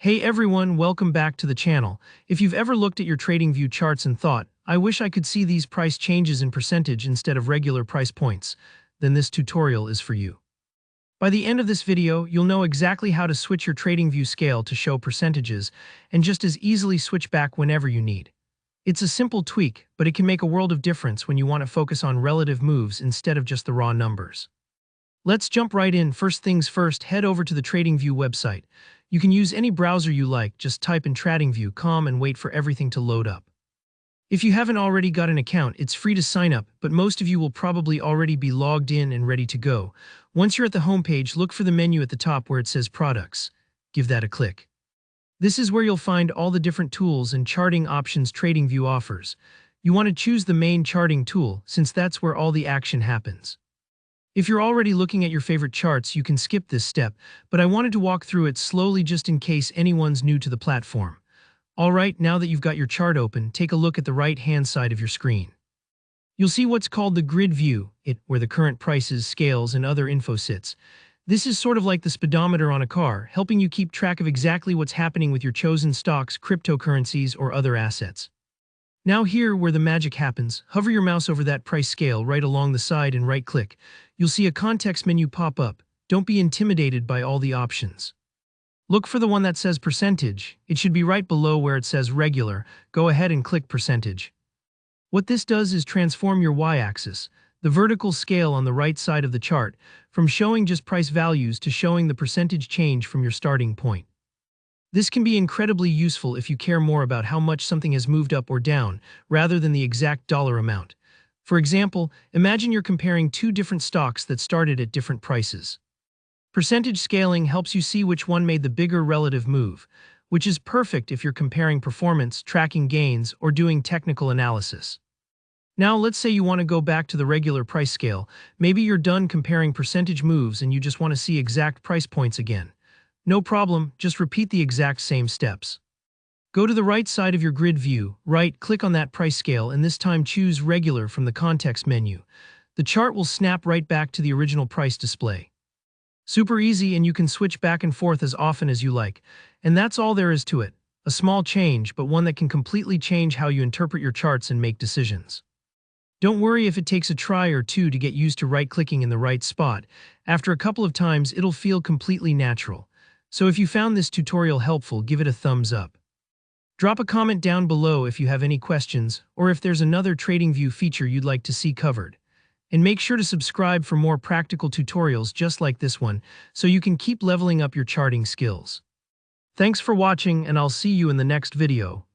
Hey everyone, welcome back to the channel. If you've ever looked at your TradingView charts and thought, I wish I could see these price changes in percentage instead of regular price points, then this tutorial is for you. By the end of this video, you'll know exactly how to switch your TradingView scale to show percentages and just as easily switch back whenever you need. It's a simple tweak, but it can make a world of difference when you want to focus on relative moves instead of just the raw numbers. Let's jump right in. First things first, head over to the TradingView website. You can use any browser you like, just type in TradingView.com and wait for everything to load up. If you haven't already got an account, it's free to sign up, but most of you will probably already be logged in and ready to go. Once you're at the homepage, look for the menu at the top where it says Products. Give that a click. This is where you'll find all the different tools and charting options TradingView offers. You want to choose the main charting tool, since that's where all the action happens. If you're already looking at your favorite charts, you can skip this step, but I wanted to walk through it slowly just in case anyone's new to the platform. Alright, now that you've got your chart open, take a look at the right-hand side of your screen. You'll see what's called the grid view, where the current prices, scales, and other info sits. This is sort of like the speedometer on a car, helping you keep track of exactly what's happening with your chosen stocks, cryptocurrencies, or other assets. Now here, where the magic happens, hover your mouse over that price scale right along the side and right-click. You'll see a context menu pop up. Don't be intimidated by all the options. Look for the one that says percentage. It should be right below where it says regular. Go ahead and click percentage. What this does is transform your y-axis, the vertical scale on the right side of the chart, from showing just price values to showing the percentage change from your starting point. This can be incredibly useful if you care more about how much something has moved up or down, rather than the exact dollar amount. For example, imagine you're comparing two different stocks that started at different prices. Percentage scaling helps you see which one made the bigger relative move, which is perfect if you're comparing performance, tracking gains, or doing technical analysis. Now, let's say you want to go back to the regular price scale. Maybe you're done comparing percentage moves and you just want to see exact price points again. No problem, just repeat the exact same steps. Go to the right side of your grid view, right-click on that price scale, and this time choose Regular from the context menu. The chart will snap right back to the original price display. Super easy, and you can switch back and forth as often as you like. And that's all there is to it. A small change, but one that can completely change how you interpret your charts and make decisions. Don't worry if it takes a try or two to get used to right-clicking in the right spot. After a couple of times, it'll feel completely natural. So if you found this tutorial helpful, give it a thumbs up. Drop a comment down below if you have any questions, or if there's another TradingView feature you'd like to see covered. And make sure to subscribe for more practical tutorials just like this one, so you can keep leveling up your charting skills. Thanks for watching, and I'll see you in the next video.